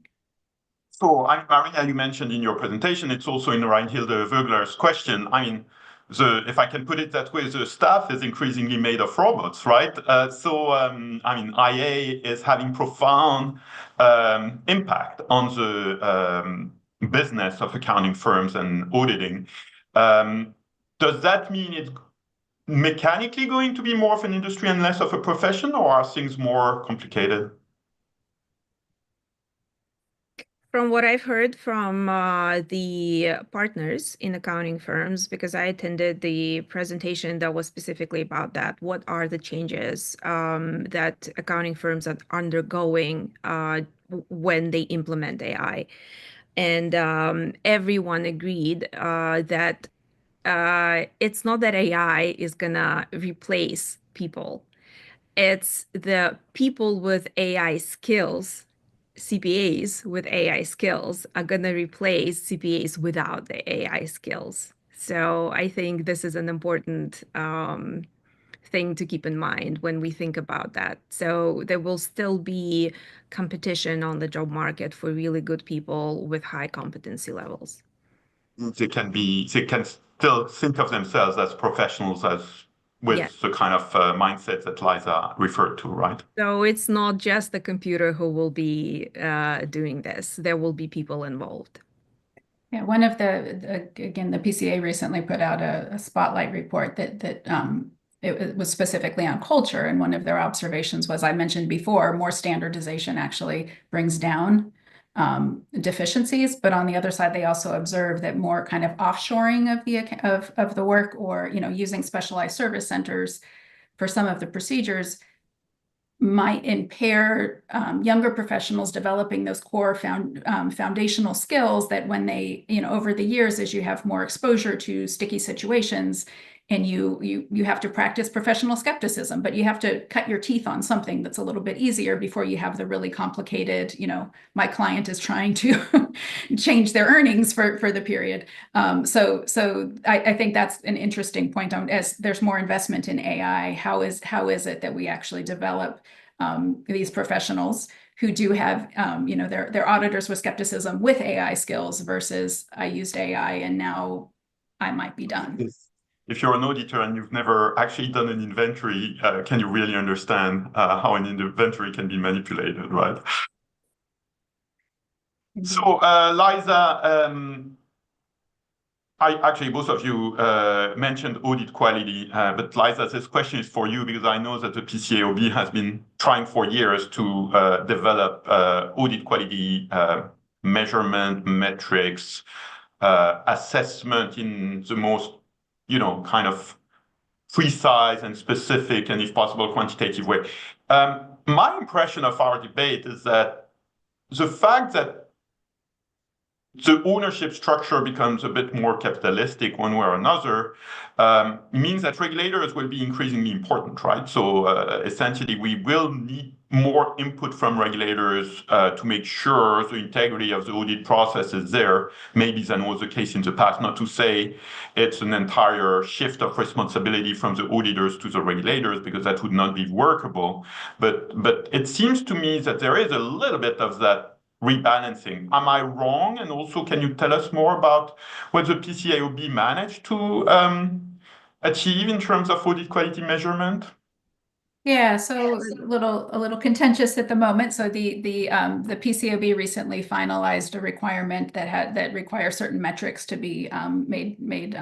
So, Maria, you mentioned in your presentation, it's also in Reinhilde Vögler's question. I mean, if I can put it that way, the staff is increasingly made of robots, right? I mean, IA is having profound impact on the business of accounting firms and auditing. Does that mean it's mechanically going to be more of an industry and less of a profession, or are things more complicated? From what I've heard from the partners in accounting firms, because I attended the presentation that was specifically about that, what are the changes that accounting firms are undergoing when they implement AI? And everyone agreed that it's not that AI is gonna replace people. It's the people with AI skills, CPAs with AI skills are gonna replace CPAs without the AI skills. So I think this is an important thing to keep in mind when we think about that. So there will still be competition on the job market for really good people with high competency levels. They can still think of themselves as professionals, as with Yeah. the kind of mindset that Liza referred to, right? So it's not just the computer who will be doing this. There will be people involved. Yeah, one of again, the PCA recently put out a spotlight report that it was specifically on culture, and one of their observations was, I mentioned before, more standardization actually brings down deficiencies, but on the other side, they also observe that more kind of offshoring of the work, or using specialized service centers for some of the procedures might impair younger professionals developing those core foundational skills that when they, over the years, as you have more exposure to sticky situations, and you have to practice professional skepticism, but you have to cut your teeth on something that's a little bit easier before you have the really complicated, my client is trying to change their earnings for the period. So I think that's an interesting point on, as there's more investment in AI, how is it that we actually develop these professionals who do have, they're auditors with skepticism with AI skills versus I used AI and now I might be done. If you're an auditor and you've never actually done an inventory, can you really understand how an inventory can be manipulated, right? Indeed. So, Liza, actually, both of you mentioned audit quality, but Liza, this question is for you because I know that the PCAOB has been trying for years to develop audit quality measurement metrics, assessment in the most, kind of precise and specific and, if possible, quantitative way. My impression of our debate is that the fact that the ownership structure becomes a bit more capitalistic one way or another means that regulators will be increasingly important, right? So essentially, we will need more input from regulators to make sure the integrity of the audit process is there, maybe than was the case in the past. Not to say it's an entire shift of responsibility from the auditors to the regulators, because that would not be workable. But it seems to me that there is a little bit of that rebalancing. Am I wrong? And also, can you tell us more about what the PCAOB managed to achieve in terms of audit quality measurement? Yeah, so a little contentious at the moment. So the PCAOB recently finalized a requirement that requires certain metrics to be made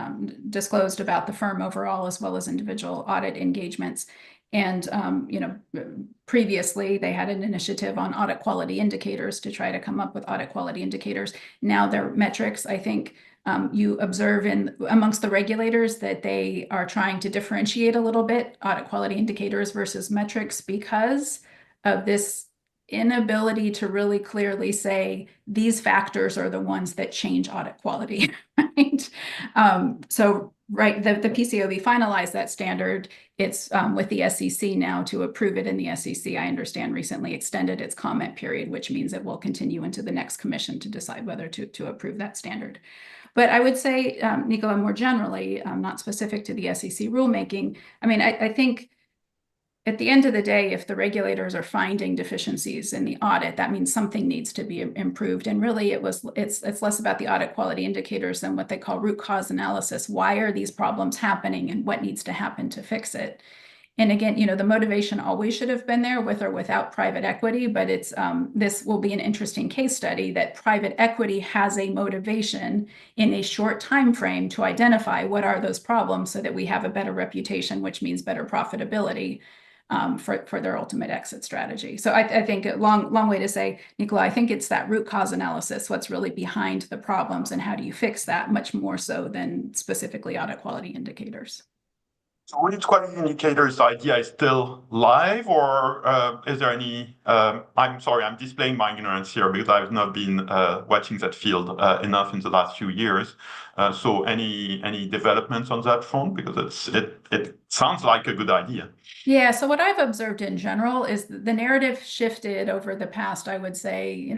disclosed about the firm overall, as well as individual audit engagements. And previously they had an initiative on audit quality indicators to try to come up with audit quality indicators. Now their metrics, I think, you observe amongst the regulators that they are trying to differentiate a little bit audit quality indicators versus metrics because of this inability to really clearly say these factors are the ones that change audit quality, right? Right, the PCAOB finalized that standard. It's with the SEC now to approve it, in the SEC, I understand, recently extended its comment period, which means it will continue into the next commission to decide whether to approve that standard. But I would say, Nicola, more generally, not specific to the SEC rulemaking, I mean, I think at the end of the day, if the regulators are finding deficiencies in the audit, that means something needs to be improved. And really, it's less about the audit quality indicators than what they call root cause analysis. Why are these problems happening, and what needs to happen to fix it? And again, the motivation always should have been there, with or without private equity, but it's this will be an interesting case study that private equity has a motivation in a short time frame to identify what are those problems so that we have a better reputation, which means better profitability for their ultimate exit strategy. So I think a long way to say, Nicola, I think it's that root cause analysis, what's really behind the problems and how do you fix that, much more so than specifically audit quality indicators. So audit quality indicators idea is still live, or is there any? I'm sorry, I'm displaying my ignorance here because I've not been watching that field enough in the last few years. So any developments on that front? Because it sounds like a good idea. Yeah, so what I've observed in general is the narrative shifted over the past, I would say,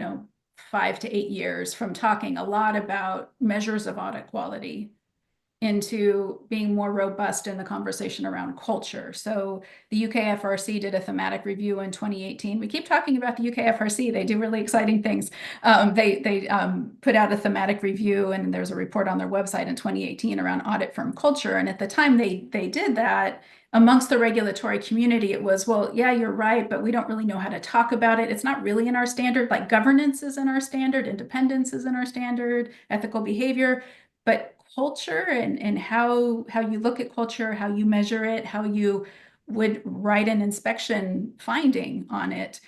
5 to 8 years from talking a lot about measures of audit quality into being more robust in the conversation around culture. So the UK FRC did a thematic review in 2018. We keep talking about the UK FRC. They do really exciting things. They put out a thematic review, and there's a report on their website in 2018 around audit firm culture. And at the time they did that, amongst the regulatory community, it was, well, yeah, you're right, but we don't really know how to talk about it. It's not really in our standard. Like governance is in our standard, independence is in our standard, ethical behavior, but culture and how you look at culture, how you measure it, how you would write an inspection finding on it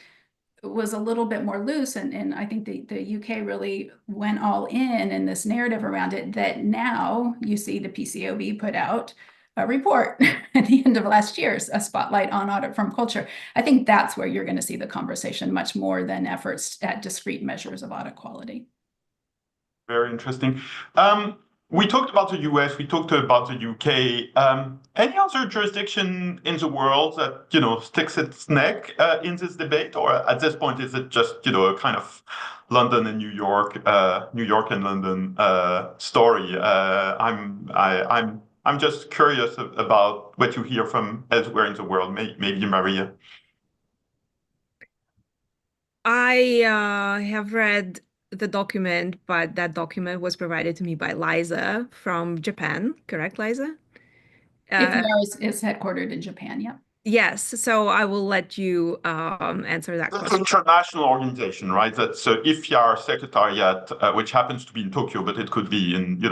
was a little bit more loose. And I think the UK really went all in this narrative around it, that now you see the PCAOB put out a report at the end of last year, a spotlight on audit firm culture. I think that's where you're going to see the conversation much more than efforts at discrete measures of audit quality. Very interesting. We talked about the US, we talked about the UK. Any other jurisdiction in the world that, sticks its neck in this debate? Or at this point, is it just, a kind of London and New York and London story? I'm just curious about what you hear from elsewhere in the world, maybe Maria. I have read the document, but that document was provided to me by Liza from Japan, correct, Liza? IFIAR is headquartered in Japan, yeah. Yes, so I will let you answer that It's question. an international organization, right? That's IFIAR Secretariat, which happens to be in Tokyo, but it could be in,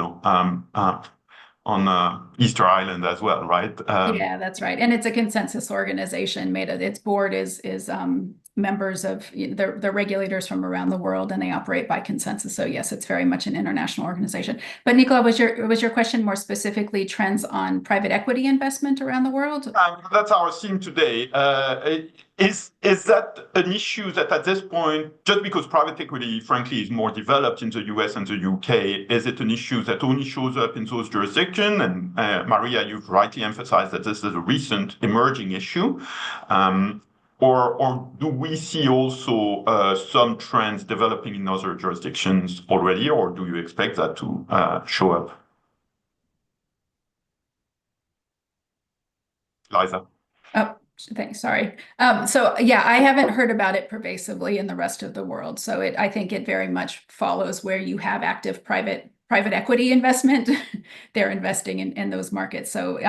on Easter Island as well, right? Yeah, that's right. And it's a consensus organization made of, its board is members of the regulators from around the world, and they operate by consensus. So yes, it's very much an international organization. But Nicolas, was your question more specifically trends on private equity investment around the world? That's our theme today. Is that an issue that at this point, just because private equity, frankly, is more developed in the US and the UK, is it an issue that only shows up in those jurisdictions? And Maria, you've rightly emphasized that this is a recent emerging issue. Or do we see also some trends developing in other jurisdictions already, or do you expect that to show up? Liza. Oh, thanks. Sorry. So yeah, I haven't heard about it pervasively in the rest of the world. So I think it very much follows where you have active private equity investment. They're investing in those markets. So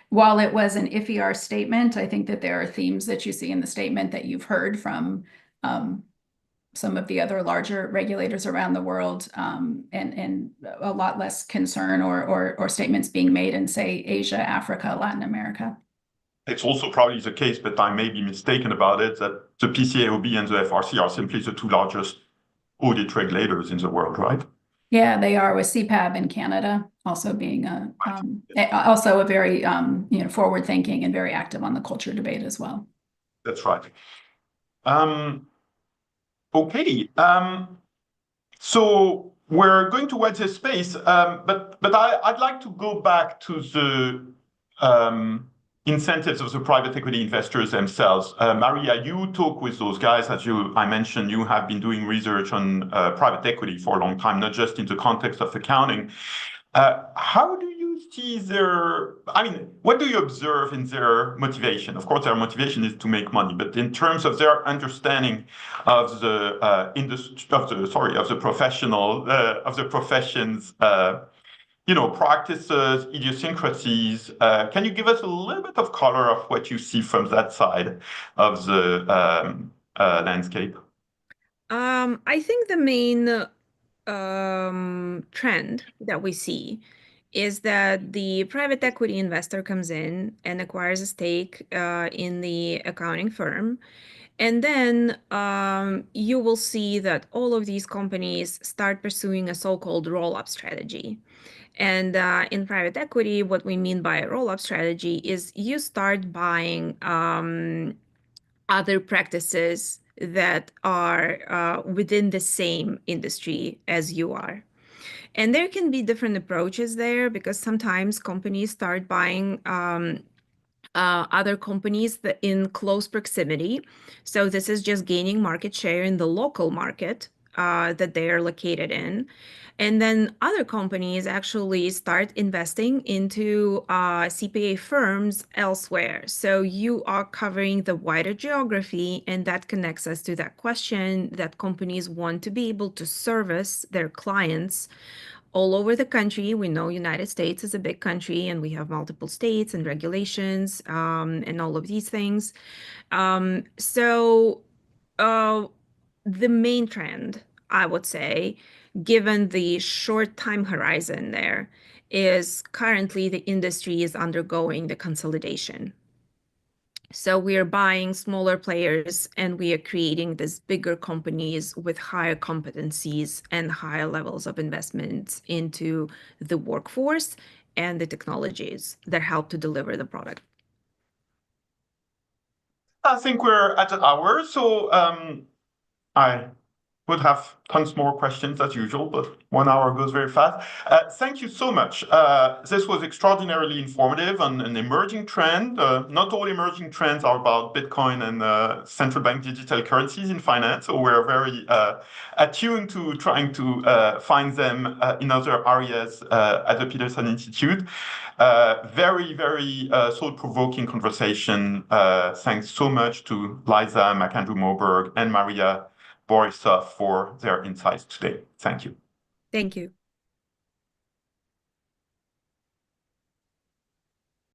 while it was an IFIAR statement, I think that there are themes that you see in the statement that you've heard from some of the other larger regulators around the world, and a lot less concern or statements being made in, say, Asia, Africa, Latin America. It's also probably the case, but I may be mistaken about it, that the PCAOB and the FRC are simply the two largest audit regulators in the world, right? Yeah, they are, with CPAB in Canada also being also a very forward-thinking and very active on the culture debate as well. That's right. Okay, so we're going to watch this space, but I'd like to go back to the incentives of the private equity investors themselves. Maria, you talk with those guys, as I mentioned, you have been doing research on private equity for a long time, not just in the context of accounting. How do you see what do you observe in their motivation? Of course, their motivation is to make money, but in terms of their understanding of the profession's practices, idiosyncrasies. Can you give us a little bit of color of what you see from that side of the landscape? I think the main trend that we see is that the private equity investor comes in and acquires a stake in the accounting firm. And then you will see that all of these companies start pursuing a so-called roll-up strategy. And in private equity, what we mean by a roll-up strategy is you start buying other practices that are within the same industry as you are. And there can be different approaches there because sometimes companies start buying other companies that in close proximity. So this is just gaining market share in the local market that they are located in. And then other companies actually start investing into CPA firms elsewhere. So you are covering the wider geography, and that connects us to that question that companies want to be able to service their clients all over the country. We know United States is a big country and we have multiple states and regulations and all of these things. The main trend, I would say, given the short time horizon there, is currently the industry is undergoing the consolidation. So we are buying smaller players and we are creating these bigger companies with higher competencies and higher levels of investment into the workforce and the technologies that help to deliver the product. I think we're at an hour, so I would have tons more questions as usual, but 1 hour goes very fast. Thank you so much. This was extraordinarily informative on an emerging trend. Not all emerging trends are about Bitcoin and central bank digital currencies in finance, so we're very attuned to trying to find them in other areas at the Peterson Institute. Very, very thought-provoking conversation. Thanks so much to Liza, McAndrew, Moberg, and Maria Borysoff for their insights today. Thank you. Thank you.